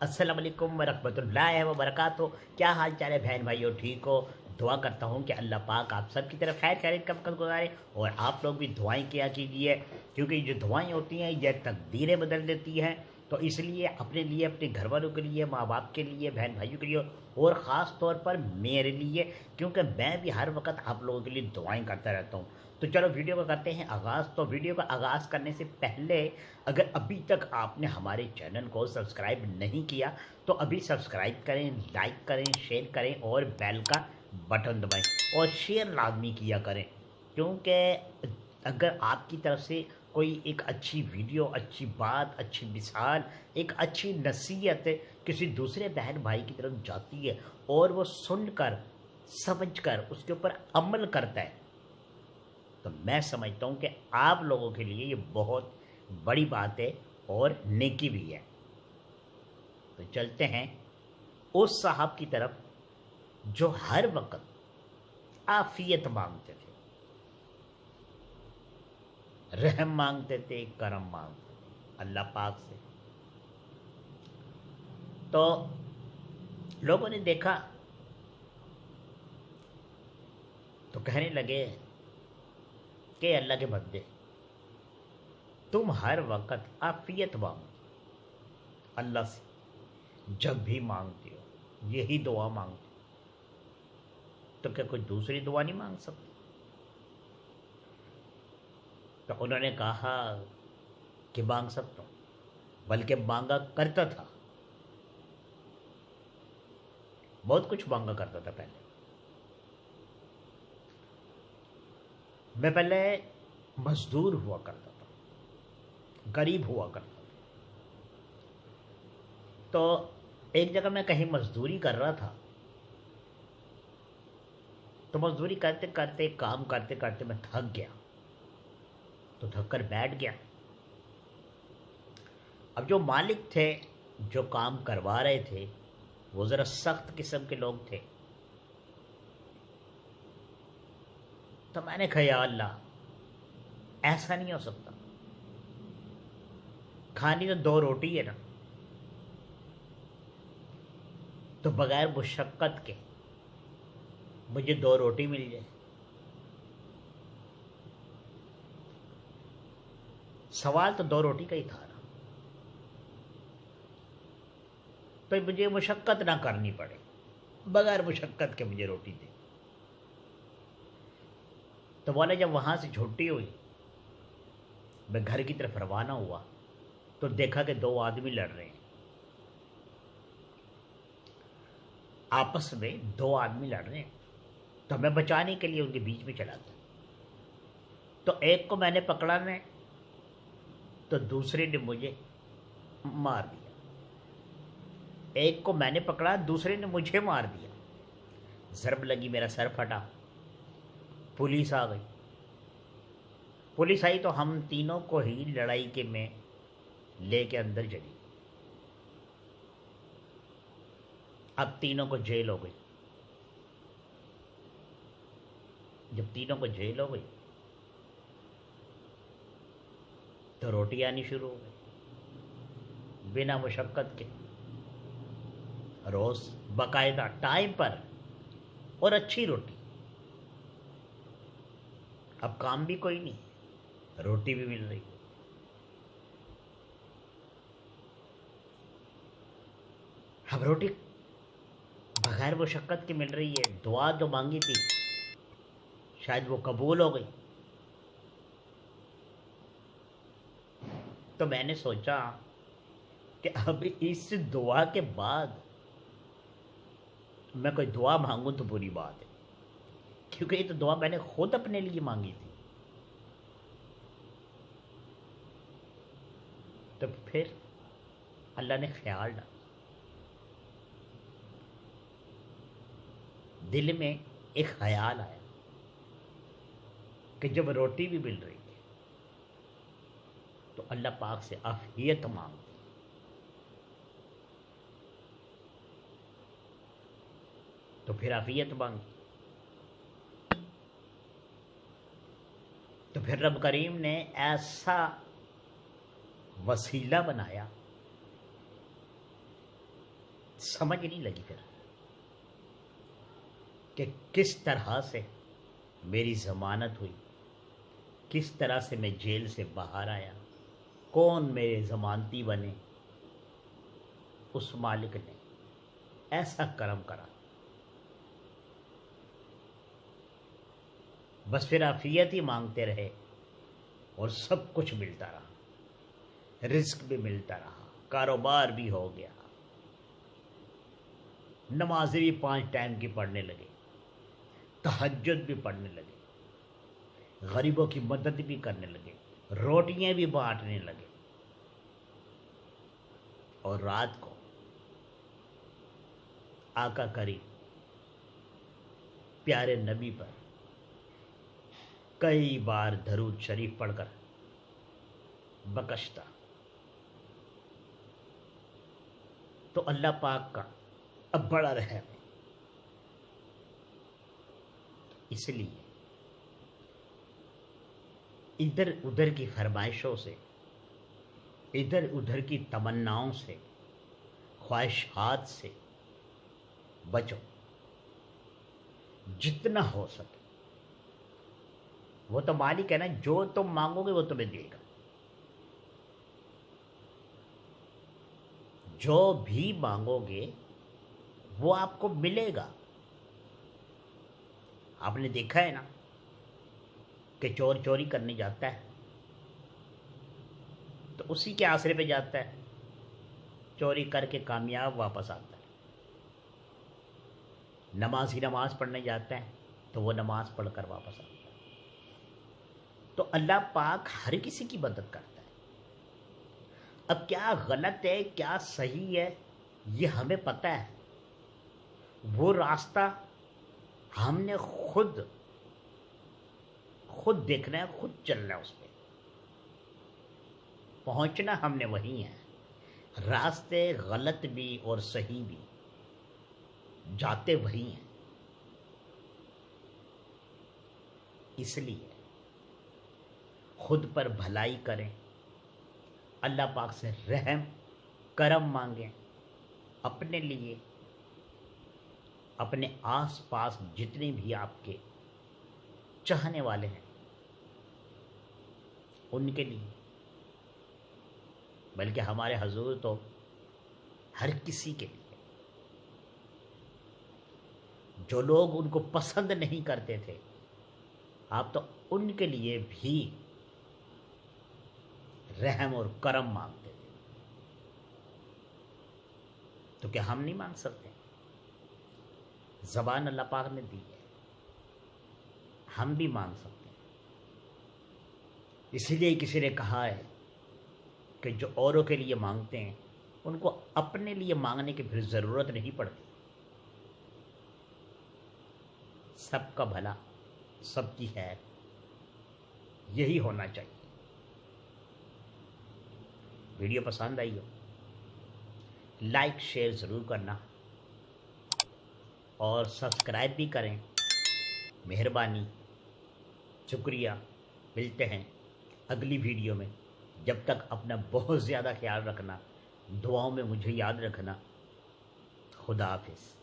अस्सलाम वालेकुम वरहमतुल्लाहि व बरकातहू। क्या हाल चाल है बहन भाइयों, ठीक हो? दुआ करता हूँ कि अल्लाह पाक आप सब की तरफ खैर खैरियत का वक्त गुजारे और आप लोग भी दुआएं किया कीजिए, क्योंकि जो दुआएं होती हैं ये तकदीरें बदल देती हैं। तो इसलिए अपने लिए, अपने घर वालों के लिए, माँ बाप के लिए, बहन भाइयों के लिए और ख़ास तौर पर मेरे लिए, क्योंकि मैं भी हर वक्त आप लोगों के लिए दुआएं करता रहता हूँ। तो चलो वीडियो को करते हैं आगाज़। तो वीडियो का आगाज़ करने से पहले, अगर अभी तक आपने हमारे चैनल को सब्सक्राइब नहीं किया तो अभी सब्सक्राइब करें, लाइक करें, शेयर करें और बेल का बटन दबाएं और शेयर लाजमी किया करें, क्योंकि अगर आपकी तरफ से कोई एक अच्छी वीडियो, अच्छी बात, अच्छी मिसाल, एक अच्छी नसीहत किसी दूसरे बहन भाई की तरफ जाती है और वो सुनकर, समझकर उसके ऊपर अमल करता है, तो मैं समझता हूँ कि आप लोगों के लिए ये बहुत बड़ी बात है और नेकी भी है। तो चलते हैं उस साहब की तरफ जो हर वक्त आफियत मांगते थे, रहम मांगते थे, करम मांगते थे अल्लाह पाक से। तो लोगों ने देखा तो कहने लगे कि अल्लाह के बंदे, तुम हर वक्त आफियत मांगते अल्लाह से, जब भी मांगते हो यही दुआ मांगते हो, तो क्या कोई दूसरी दुआ नहीं मांग सकते? तो उन्होंने कहा कि मांग सकता हूँ, बल्कि मांगा करता था, बहुत कुछ मांगा करता था पहले। मैं पहले मजदूर हुआ करता था, गरीब हुआ करता था। तो एक जगह मैं कहीं मजदूरी कर रहा था, तो मजदूरी करते करते, काम करते करते मैं थक गया, तो थक कर बैठ गया। अब जो मालिक थे, जो काम करवा रहे थे, वो ज़रा सख्त किस्म के लोग थे। तो मैंने कहा या अल्लाह, ऐसा नहीं हो सकता, खानी तो दो रोटी है ना, तो बगैर मुशक्क़त के मुझे दो रोटी मिल जाए। सवाल तो दो रोटी का ही था ना, तो मुझे मुशक्क़त ना करनी पड़े, बगैर मुशक्क़त के मुझे रोटी दे। तो बोले जब वहाँ से छुट्टी हुई, मैं घर की तरफ रवाना हुआ, तो देखा कि दो आदमी लड़ रहे हैं, आपस में दो आदमी लड़ रहे हैं। तो मैं बचाने के लिए उनके बीच में चला गया। तो एक को मैंने पकड़ा ने, तो दूसरे ने मुझे मार दिया। एक को मैंने पकड़ा, दूसरे ने मुझे मार दिया। ज़रब लगी, मेरा सर फटा। पुलिस आ गई। पुलिस आई तो हम तीनों को ही लड़ाई के में लेके अंदर चली। अब तीनों को जेल हो गई। जब तीनों को जेल हो गई तो रोटी आनी शुरू हो गई, बिना मुशक्क़त के, रोज़ बाकायदा टाइम पर, और अच्छी रोटी। अब काम भी कोई नहीं, रोटी भी मिल रही। अब रोटी बगैर मुशक्क़त के मिल रही है। दुआ जो मांगी थी शायद वो कबूल हो गई। तो मैंने सोचा कि अब इस दुआ के बाद मैं कोई दुआ मांगूं तो बुरी बात है, क्योंकि ये तो दुआ मैंने खुद अपने लिए मांगी थी। तो फिर अल्लाह ने ख्याल डाला, दिल में एक ख्याल आया कि जब रोटी भी मिल रही है तो अल्लाह पाक से आफियत मांगते। तो फिर आफियत मांगी। तो फिर रब करीम ने ऐसा वसीला बनाया समझ नहीं लगी फिर कि किस तरह से मेरी ज़मानत हुई, किस तरह से मैं जेल से बाहर आया, कौन मेरे ज़मानती बने। उस मालिक ने ऐसा करम करा, बस फिर आफियत ही मांगते रहे और सब कुछ मिलता रहा। रिस्क भी मिलता रहा, कारोबार भी हो गया, नमाजें भी 5 टाइम की पढ़ने लगे, तहज्जुद भी पढ़ने लगे, गरीबों की मदद भी करने लगे, रोटियां भी बांटने लगे। और रात को आका करीम प्यारे नबी पर कई बार दरूद शरीफ पढ़कर बकशता। तो अल्लाह पाक का अब बड़ा रहम है। इसलिए इधर उधर की फरमाइशों से, इधर उधर की तमन्नाओं से, ख्वाहिशात से बचो जितना हो सके। वो तो मालिक है ना, जो तुम मांगोगे वो तुम्हें देगा। जो भी मांगोगे वो आपको मिलेगा। आपने देखा है ना कि चोर चोरी करने जाता है तो उसी के आसरे पे जाता है, चोरी करके कामयाब वापस आता है। नमाजी नमाज पढ़ने जाता है तो वो नमाज पढ़कर वापस आता है। तो अल्लाह पाक हर किसी की मदद करता है। अब क्या गलत है क्या सही है ये हमें पता है। वो रास्ता हमने खुद देखना है, खुद चलना है, उस पर पहुंचना हमने वही है। रास्ते गलत भी और सही भी जाते वही हैं। इसलिए खुद पर भलाई करें, अल्लाह पाक से रहम करम मांगें, अपने लिए, अपने आस पास जितने भी आपके चाहने वाले हैं उनके लिए, बल्कि हमारे हजूर तो हर किसी के लिए। जो लोग उनको पसंद नहीं करते थे आप तो उनके लिए भी रहम और करम मांगते थे। तो क्या हम नहीं मांग सकते? ज़बान अल्लाह पाक ने दी है, हम भी मांग सकते हैं। इसीलिए किसी ने कहा है कि जो औरों के लिए मांगते हैं उनको अपने लिए मांगने की फिर ज़रूरत नहीं पड़ती। सबका भला, सबकी खैर, यही होना चाहिए। वीडियो पसंद आई हो लाइक शेयर ज़रूर करना और सब्सक्राइब भी करें। मेहरबानी, शुक्रिया। मिलते हैं अगली वीडियो में। जब तक अपना बहुत ज़्यादा ख्याल रखना, दुआओं में मुझे याद रखना। खुदा हाफिज़।